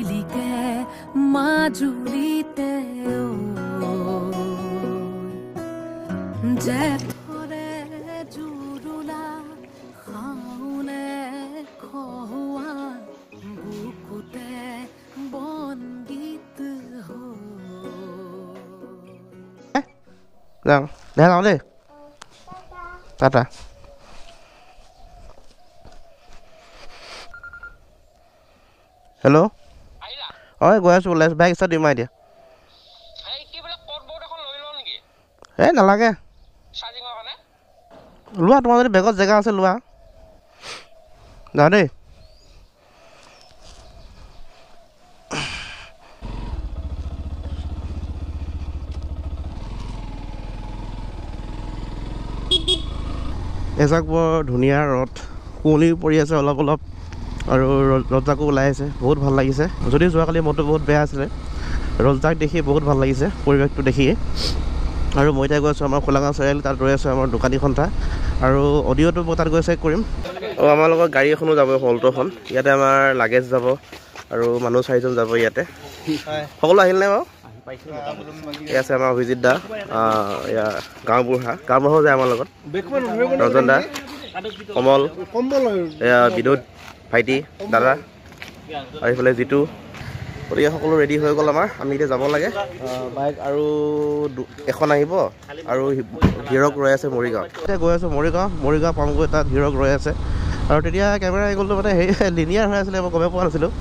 মালিকে মাজুলীতে জেঠৰে জুৰুলা খাওনে খোৱা বুকুতে বন্দিত যাওঁ দেই টাটা হেল্ল' হয় গৈ আছোঁ ওলাই বাইক ষ্টাৰ্ট দিম এতিয়া এই নালাগে লোৱা তোমাৰ যদি বেগত জেগা আছে লোৱা যাওঁ দেই এজাক বৰ ধুনীয়া ৰদ কুঁৱলী পৰি আছে অলপ অলপ আৰু ৰ'দজাকো ওলাই আছে বহুত ভাল লাগিছে যদি যোৱাকালি মনটো বহুত বেয়া আছিলে ৰ'দজাক দেখি বহুত ভাল লাগিছে পৰিৱেশটো দেখিয়ে আৰু মই এতিয়া গৈ আছোঁ আমাৰ খোলাগাঁও চাৰিআলি তাত ৰৈ আছোঁ আমাৰ দোকানীখন তাত আৰু অডিঅ'টো মই তাত গৈ চেক কৰিম আৰু আমাৰ লগত গাড়ী এখনো যাব অল্ট'খন ইয়াতে আমাৰ লাগেজ যাব আৰু মানুহ 4জন যাব ইয়াতে সকলো আহিল নে বাৰু এয়া আছে আমাৰ অভিজিত দা এয়া গাঁওবুঢ়া যায় আমাৰ লগত ৰঞ্জন দা কমল এয়া বিনোদ ভাইটি দাদা আৰু এইফালে জিতু গতিকে সকলো ৰেডি হৈ গ'ল আমাৰ আমি এতিয়া যাব লাগে বাইক আৰু এখন আহিব আৰু হিৰক ৰৈ আছে মৰিগাঁও এতিয়া গৈ আছোঁ মৰিগাঁও পামগৈ তাত হিৰক ৰৈ আছে আৰু তেতিয়া কেমেৰা এংগলটো মানে হেৰি লিনিয়াৰ হৈ আছিলে মই গমেই পোৱা নাছিলোঁ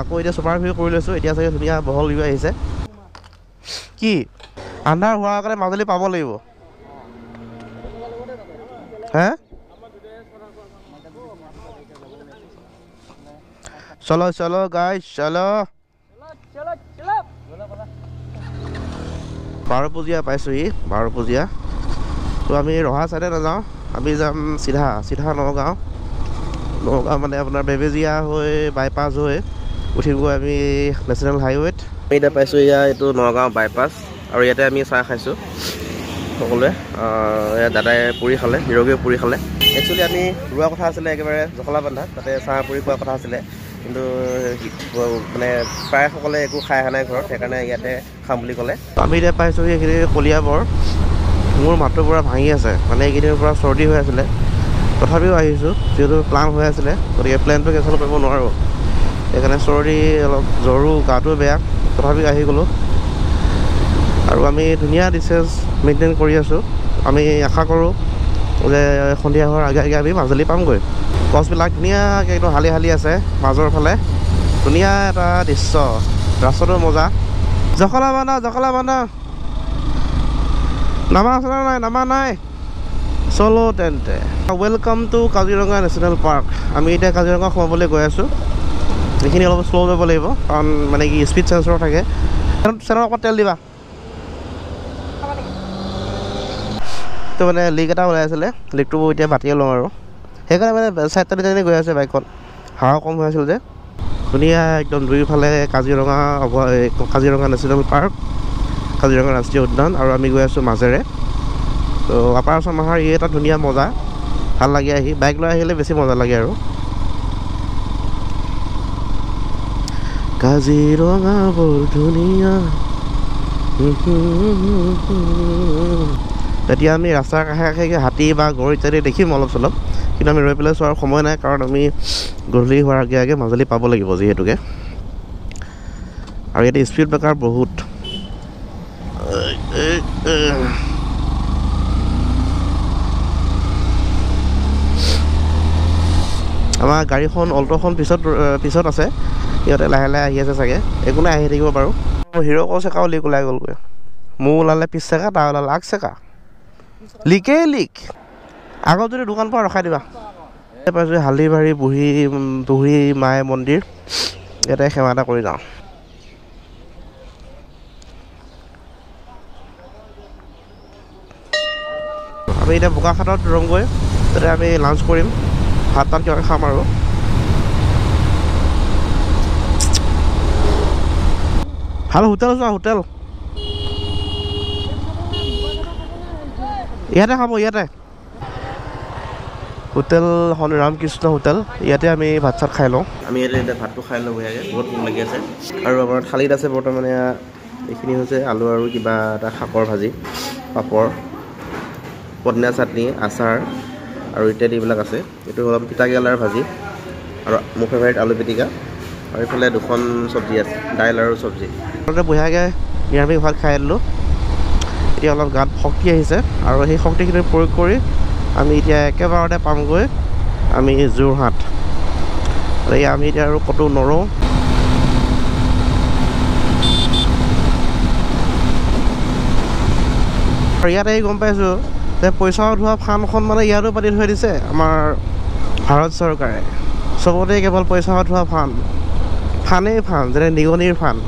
আকৌ এতিয়া ছুপাৰ ভিউ কৰি লৈছোঁ এতিয়া চাগে ধুনীয়া বহল ভিউ আহিছে কি আন্ধাৰ হোৱাৰ কাৰণে মাজুলী পাব লাগিব হে চলো চলো গাইজ চলো 12 পূজীয়া পাইছোঁহি 12 পূজীয়া তো আমি ৰহা চাইডে নাযাওঁ আমি যাম চিধা নগাঁও মানে আপোনাৰ বেবেজীয়া হৈ বাইপাছ হৈ উঠিমগৈ আমি নেশ্যনেল হাইৱেত আমি এতিয়া পাইছোঁ এইটো নগাঁও বাইপাছ আৰু ইয়াতে আমি চাহ খাইছোঁ সকলোৱে দাদাই পুৰি খালে হিৰকে পুৰি খালে একচুৱেলি আমি ৰোৱা কথা আছিলে একেবাৰে জখলাবান্ধাত তাতে চাহ পুৰি খোৱা কথা আছিলে কিন্তু মানে প্ৰায়সকলে একো খাই অহা নাই ঘৰত সেইকাৰণে ইয়াতে খাম বুলি ক'লে আমি এতিয়া পাইছোঁ এইখিনি কলিয়াবৰ মোৰ মাতটো পূৰা ভাঙি আছে মানে এইকেইদিনৰ পৰা চৰ্দি হৈ আছিলে তথাপিও আহিছোঁ যিহেতু প্লান হৈ আছিলে গতিকে প্লেনটো কেঞ্চেল কৰিব নোৱাৰোঁ সেইকাৰণে চৰ্দি অলপ জ্বৰো গাটো বেয়া তথাপিও আহি গ'লোঁ আৰু আমি ধুনীয়া ডিষ্টেঞ্চ মেইনটেইন কৰি আছোঁ আমি আশা কৰোঁ যে সন্ধিয়া হোৱাৰ আগে আমি মাজুলী পামগৈ গছবিলাক ধুনীয়াকৈ একদম হালি আছে মাজৰ ফালে ধুনীয়া এটা দৃশ্য ৰাস্তাটো মজা জখলাবান্ধা নামা আছে নাই নামা নাই চলো তেন্তে welcome to Kaziranga national park আমি এতিয়া কাজিৰঙা সোমাবলৈ গৈ আছোঁ এইখিনি অলপ শ্ল' যাব লাগিব কাৰণ মানে কি স্পীড চেঞ্চৰ থাকে চেনৰ অকণমান তেল দিবা তো মানে লিক এটা ওলাই আছিলে লিকটো এতিয়া বাতিয়ে লওঁ আৰু সেইকাৰণে মানে চাইড টানি গৈ আছে বাইকখন হাৱা কম হৈ আছিল যে ধুনীয়া একদম দুয়োফালে কাজিৰঙা নেশ্যনেল পাৰ্ক কাজিৰঙা ৰাষ্ট্ৰীয় উদ্যান আৰু আমি গৈ আছোঁ মাজেৰে তো আপাৰ আচাম আহাৰ ই এটা ধুনীয়া মজা ভাল লাগে আহি বাইক লৈ আহিলে বেছি মজা লাগে আৰু কাজিৰঙা বৰ ধুনীয়া তেতিয়া আমি ৰাস্তাৰ কাষে হাতী বা গড় ইত্যাদি দেখিম অলপ চলপ কিন্তু আমি ৰৈ পেলাই চোৱাৰ সময় নাই কাৰণ আমি গধূলি হোৱাৰ আগে মাজুলী পাব লাগিব যিহেতুকে আৰু ইয়াতে স্পীড ব্ৰেকাৰ বহুত আমাৰ গাড়ীখন অল্ট'খন পিছত আছে সিহঁতে লাহে আহি আছে চাগে একো নাই আহি থাকিব বাৰু হিৰ'কো চেকাও লিক ওলাই গ'লগৈ মোৰ ওলালে 20 চেকা তাৰ ওলালে 8 চেকা লিকেই লিক আগত যদি দোকান পৰা ৰখাই দিবা পাইছোঁ হালধিবাৰী বুঢ়ী মাই মন্দিৰ ইয়াতে সেৱা এটা কৰি যাওঁ আমি এতিয়া বোকাখাটত ৰমগৈ তাতে আমি লাঞ্চ কৰিম ভাত কিবা খাম আৰু ভাল হোটেল চোৱা হোটেল ইয়াতে খাব ইয়াতে হোটেল ৰামকৃষ্ণ হোটেল ইয়াতে আমি ভাত চাত খাই লওঁ আমি ইয়াতে ভাতটো খাই লওঁ বঢ়িয়াকৈ বহুত ভোক লাগি আছে আৰু আমাৰ থালিত আছে বৰ্তমানে এইখিনি হৈছে আলু আৰু কিবা এটা শাকৰ ভাজি পাপৰ পদিনা চাটনি আচাৰ আৰু ইত্যাদি এইবিলাক আছে এইটো অলপ তিতাকেৰেলাৰ ভাজি আৰু মোৰ ফেভাৰিট আলু পিটিকা আৰু এইফালে দুখন চব্জি আছে দাইল আৰু চব্জি বঢ়িয়াকৈ নিৰামিষ ভাত খাই দিলোঁ এতিয়া অলপ গাত শক্তি আহিছে আৰু সেই শক্তিখিনি প্ৰয়োগ কৰি আমি এতিয়া একেবাৰতে পামগৈ আমি যোৰহাট আমি এতিয়া আৰু ক'তো নৰওঁ আৰু ইয়াতে গম পাইছোঁ যে পইচা উঠোৱা ফাণ্ডখন মানে ইয়াতো পাতি থৈ দিছে আমাৰ ভাৰত চৰকাৰে চবতে কেৱল পইচা উঠোৱা ফাণ্ডেই ফাণ্ড যেনে নিগনিৰ ফাণ্ড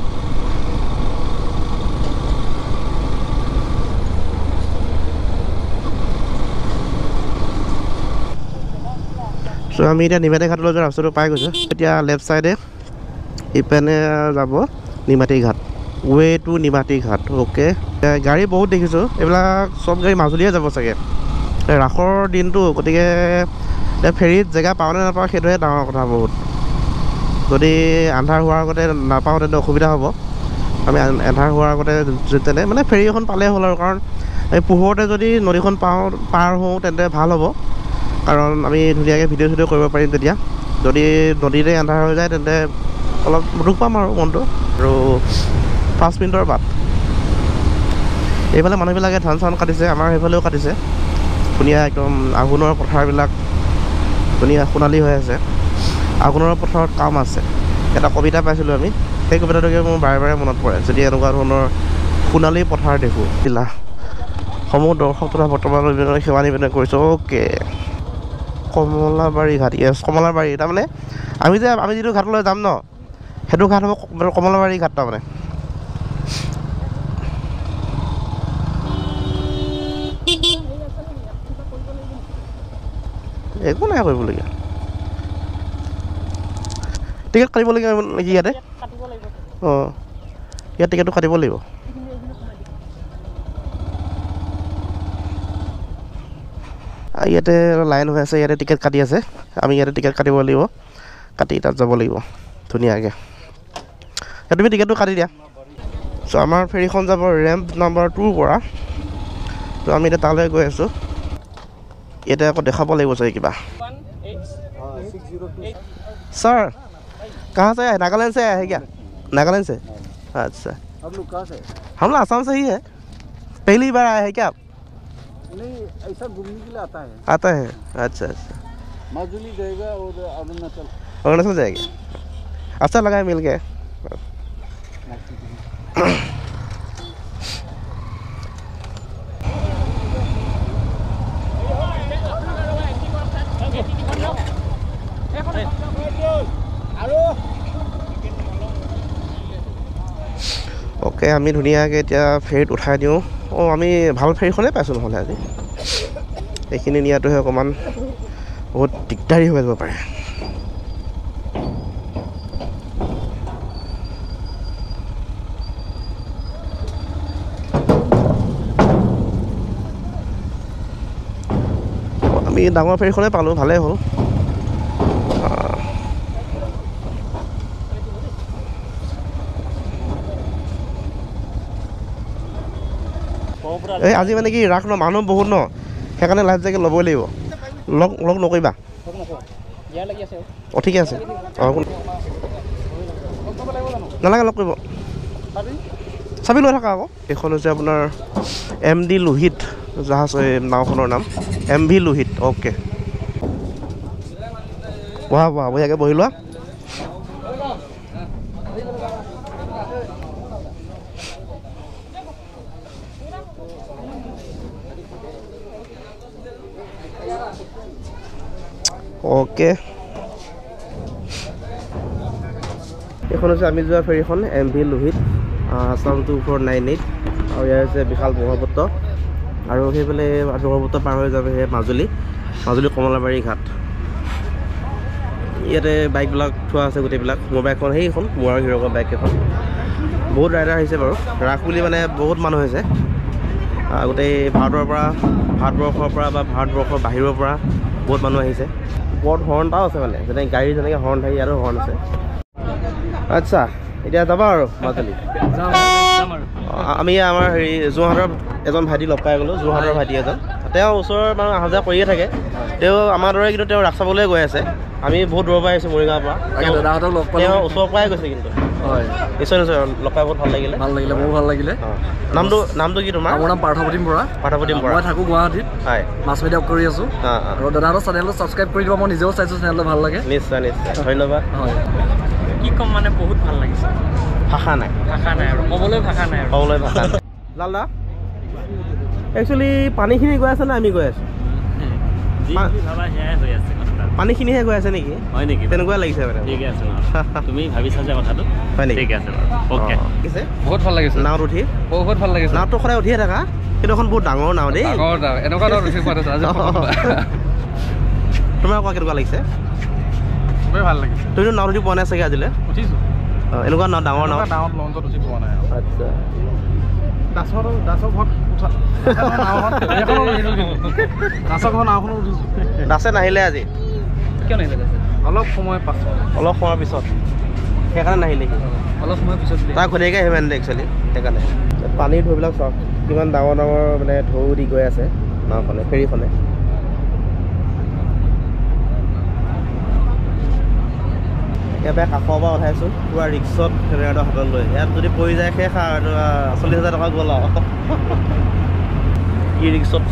চ' আমি এতিয়া নিমাতী ঘাটলৈ যোৱা ৰাস্তাটো পাই গৈছোঁ এতিয়া লেফ্ট ছাইডে ইপিনে যাব নিমাতী ঘাট ৱে টু নিমাতী ঘাট অ'কে গাড়ী বহুত দেখিছোঁ এইবিলাক চব গাড়ী মাজুলীয়ে যাব চাগে ৰাসৰ দিনটো গতিকে ফেৰীত জেগা পাওঁ নে নাপাওঁ সেইটোহে ডাঙৰ কথা বহুত যদি আন্ধাৰ হোৱাৰ আগতে নাপাওঁ তেন্তে অসুবিধা হ'ব আমি আন্ধাৰ হোৱাৰ আগতে তেনে মানে ফেৰী এখন পালেই হ'ল আৰু কাৰণ এই পোহৰতে যদি নদীখন পাৰ হওঁ তেন্তে ভাল হ'ব কাৰণ আমি ধুনীয়াকৈ ভিডিঅ' চিডিঅ' কৰিব পাৰিম তেতিয়া যদি নদীতে আন্ধাৰ হৈ যায় তেন্তে অলপ দুখ পাম আৰু মনটো আৰু 5 মিনিটৰ বাট এইফালে মানুহবিলাকে ধান চান কাটিছে আমাৰ সেইফালেও কাটিছে ধুনীয়া একদম আঘোণৰ পথাৰবিলাক ধুনীয়া সোণালী হৈ আছে আঘোণৰ পথাৰত কাম আছে এটা কবিতা পাইছিলোঁ আমি সেই কবিতাটোকে মোৰ বাৰে বাৰে মনত পৰে যদি এনেকুৱা ধৰণৰ সোণালী পথাৰ দেখোঁ জিলা সমূহ দৰ্শক তথা বৰ্তমান সেৱা নিবেদন কৰিছোঁ অ'কে কমলাবাৰী ঘাট য়েছ কমলাবাৰী তাৰমানে আমি যিটো ঘাটলৈ যাম ন সেইটো ঘাট হ'ব কমলাবাৰী ঘাট তাৰমানে একো নাই কৰিবলগীয়া টিকেট কাটিবলগীয়া নেকি ইয়াতে অঁ ইয়াত টিকেটটো কাটিব লাগিব ইয়াতে লাইন হৈ আছে ইয়াতে টিকেট কাটি আছে আমি ইয়াতে টিকেট কাটিব লাগিব কাটি তাত যাব লাগিব ধুনীয়াকৈ তুমি টিকেটটো কাটি দিয়া চ' আমাৰ ফেৰীখন যাব ৰেম্প নাম্বাৰ 2 পৰা ত' আমি এতিয়া তালৈ গৈ আছোঁ ইয়াতে আকৌ দেখাব লাগিব চাগে কিবা सर कहाँ से है नागालैंड से आया है क्या नागालैंड से अच्छा आप लोग कहाँ से हम लोग आसाम से ही है पहली बार आया है क्या आप नहीं ऐसा घूमने के लिए आता है अच्छा अच्छा माजुली जाएगा और अरुणाचल जाएगा अच्छा लगा है मिल गया অ'কে আমি ধুনীয়াকৈ এতিয়া ফেৰীত উঠাই দিওঁ অঁ আমি ভাল ফেৰীখনেই পাইছোঁ নহ'লে আজি এইখিনি নিয়াটোহে অকণমান বহুত দিগদাৰী হৈ যাব পাৰে আমি ডাঙৰ ফেৰীখনেই পালোঁ ভালেই হ'ল এই আজি মানে কি ৰাস ন মানুহ বহুত ন সেইকাৰণে লাইফ জেকেট ল'বই লাগিব লগ নকৰিবা অঁ ঠিকে আছে অঁ নালাগে লগ কৰিব চাবি লৈ থাকা আকৌ এইখন হৈছে আপোনাৰ MD লোহিত জাহাজ নাওখনৰ নাম MV লোহিত অ'কে বহা বঢ়িয়াকৈ বহি লোৱা অ'কে এইখন হৈছে আমি যোৱা ফেৰীখন MV লোহিত আছাম 2498 আৰু ইয়াৰ হৈছে বিশাল ব্ৰহ্মপুত্ৰ আৰু সেইফালে ব্ৰহ্মপুত্ৰ পাৰ হৈ যাব সেই মাজুলী কমলাবাৰী ঘাট ইয়াতে বাইকবিলাক থোৱা আছে গোটেইবিলাক মোৰ বাইকখন সেইখন মোৰ আৰু হিৰকৰ বাইক এখন বহুত ৰাইডাৰ আহিছে বাৰু ৰাস বুলি মানে বহুত মানুহ হৈছে গোটেই ভাৰতবৰ্ষৰ পৰা বা ভাৰতবৰ্ষৰ বাহিৰৰ পৰা বহুত মানুহ আহিছে ওপৰত হৰ্ণ এটাও আছে মানে যেনেকৈ গাড়ী যেনেকৈ হৰ্ণ থাকে ইয়াতো হৰ্ণ আছে আচ্ছা এতিয়া যাবা আৰু মাজুলী আমি আমাৰ হেৰি যোৰহাটৰ এজন ভাইটি লগ পাই গ'লোঁ যোৰহাটৰ ভাইটি এজন তেওঁ ওচৰৰ মানুহ অহা যোৱা কৰিয়ে থাকে তেওঁ আমাৰ দৰে কিন্তু তেওঁ ৰাস চাবলৈ গৈ আছে আমি বহুত দূৰৰ পৰা আহিছোঁ মৰিগাঁৱৰ পৰা দাদাহঁতক লগ পালোঁ তেওঁ ওচৰৰ পৰাই গৈছে কিন্তু হয় নিশ্চয় নিশ্চয় লগ পাই বহুত ভাল লাগিলে মোৰো ভাল লাগিলে নামটো কি তোমাৰ মোৰ নাম পাৰ্থপ্ৰতিম বৰা বৰা মই থাকোঁ গুৱাহাটীত হয় মাছ মিডিয়া কৰি আছোঁ আৰু দাদাহঁতৰ চেনেলটো ছাবস্ক্ৰাইব কৰি দিব মই নিজেও চাইছোঁ চেনেলটো ভাল লাগে নিশ্চয় ধন্যবাদ হয় কি ক'ম মানে বহুত ভাল লাগিছে ভাষা নাই আৰু ক'বলৈ ভাষা নাই লালদা একচুৱেলি পানীখিনি গৈ আছে নে আমি গৈ আছোঁ ভাবা সেয়াই হৈ আছে পানীখিনিহে গৈ আছে নেকি হয় নেকি তেনেকুৱা লাগিছে মানে ঠিকে আছে তুমি ভাবিছা যে কথাটো হয় নেকি ঠিক আছে বাৰু অ'কে বহুত ভাল লাগিছে নাৱত উঠি বহুত ভাল লাগিছে নাৱটো সদায় উঠিয়ে থাকা কিন্তু এখন বহুত ডাঙৰ নাও দেই এনেকুৱা নাও উঠি পোৱা নাছিল তোমাৰ কোৱা কেনেকুৱা লাগিছে খুবেই ভাল লাগিছে তুমিতো নাৱত উঠি পোৱা নাই চাগে আজিলৈ উঠিছোঁ এনেকুৱা নাও ডাঙৰ নাও নাৱত লঞ্চত উঠি পোৱা নাই আচ্ছা দাসৰ ঘৰত নাওখনো উঠিছোঁ দাসে নাহিলে আজি কিয় নাহিলে অলপ সময়ৰ পিছত সেইকাৰণে নাহিলে অলপ সময় পিছত তাৰ ঘনীয়াকৈ আহিব আনিলে একচুৱেলি সেইকাৰণে পানীৰ ঢৌবিলাক চাওক কিমান ডাঙৰ মানে ঢৌ দি গৈ আছে নাওখনে ফেৰীখনে ইয়াৰ পৰা কাষৰ পৰা উঠাইছোঁ পূৰা ৰিক্সত কেমেৰাটো হাতত লৈ ইয়াত যদি পৰি যায় শেষ আৰু 40,000 টকা গ'ল আৰু কি ৰিক্সত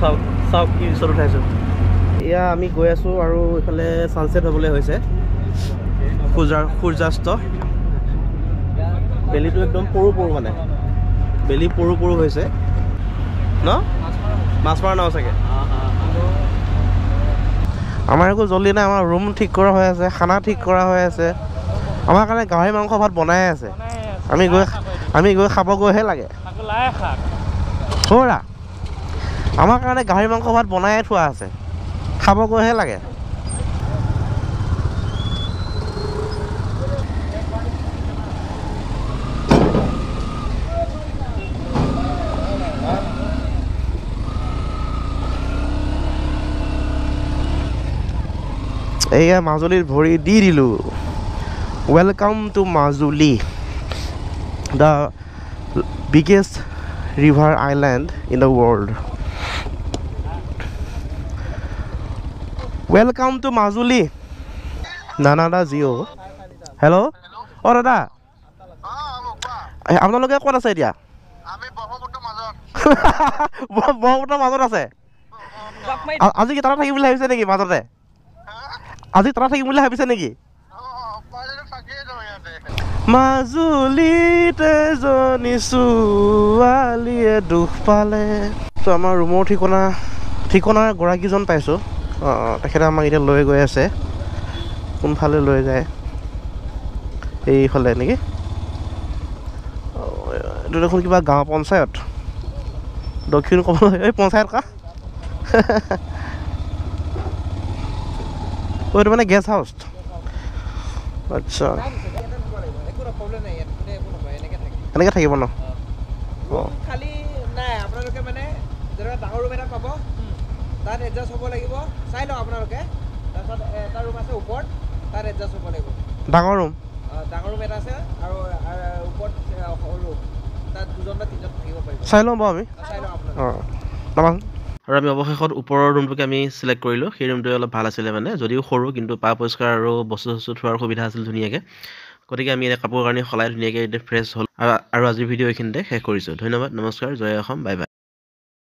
চাওক কি ৰিক্সত উঠাইছোঁ এয়া আমি গৈ আছোঁ আৰু এইফালে ছানছেট হ'বলৈ হৈছে সূৰ্যাস্ত বেলিটো একদম পৰু মানে বেলি পৰু হৈছে ন মাছ মৰা নাও চাগে আমাৰ একো জল্দি নাই আমাৰ ৰুম ঠিক কৰা হৈ আছে খানা ঠিক কৰা হৈ আছে আমাৰ কাৰণে গাহৰি মাংস ভাত বনাই আছে আমি গৈ খাব গৈহে লাগে সৌৰা আমাৰ কাৰণে গাহৰি মাংস ভাত বনাই থোৱা আছে খাব গৈহে লাগে এয়া মাজুলীত ভৰি দি দিলোঁ welcome to Majuli the biggest river island in the world welcome to Majuli নানাদা জিঅ' হেল্ল' অঁ দাদা আপোনালোকে ক'ত আছে এতিয়া ব্ৰহ্মপুত্ৰৰ মাজত আছে আজি কি তাতে থাকিম বুলি ভাবিছে নেকি মাজতে আজি তাতে থাকিম বুলি ভাবিছে নেকি মাজুলীত এজনী ছোৱালীয়ে দুখ পালে ত' আমাৰ ৰুমৰ ঠিকনাৰ গৰাকীজন পাইছোঁ তেখেতে আমাক এতিয়া লৈ গৈ আছে কোনফালে লৈ যায় এইফালে নেকি এইটো দেখোন কিবা গাঁও পঞ্চায়ত দক্ষিণ কমল এই পঞ্চায়ত কা এইটো মানে গেষ্ট হাউচ আচ্ছা এনেকৈ থাকিব ন খালি নাই আপোনালোকে মানে যেনেকৈ ডাঙৰ ৰুম এটা পাব তাত এডজাষ্ট হ'ব লাগিব চাই লওক আপোনালোকে তাৰপিছত এটা ৰুম আছে ওপৰত তাত এডজাষ্ট হ'ব লাগিব ডাঙৰ ৰুম এটা আছে আৰু ওপৰত সৰু তাত 2জন বা 3জন থাকিব পাৰিব চাই লওঁ বাৰু আমি চাই লওক আপোনালোকে নামাং আৰু আমি অৱশেষত ওপৰৰ ৰুমটোকে আমি চিলেক্ট কৰিলোঁ সেই ৰুমটোৱে অলপ ভাল আছিলে মানে যদিও সৰু কিন্তু পা পৰিষ্কাৰ আৰু বস্তু থোৱাৰ সুবিধা আছিল ধুনীয়াকৈ গতিকে আমি এতিয়া কাপোৰ কানি সলাই ধুনীয়াকৈ এতিয়া ফ্ৰেছ হ'ল আৰু আজিৰ ভিডিঅ' এইখিনিতে শেষ কৰিছোঁ ধন্যবাদ নমস্কাৰ জয় অসম বাই বাই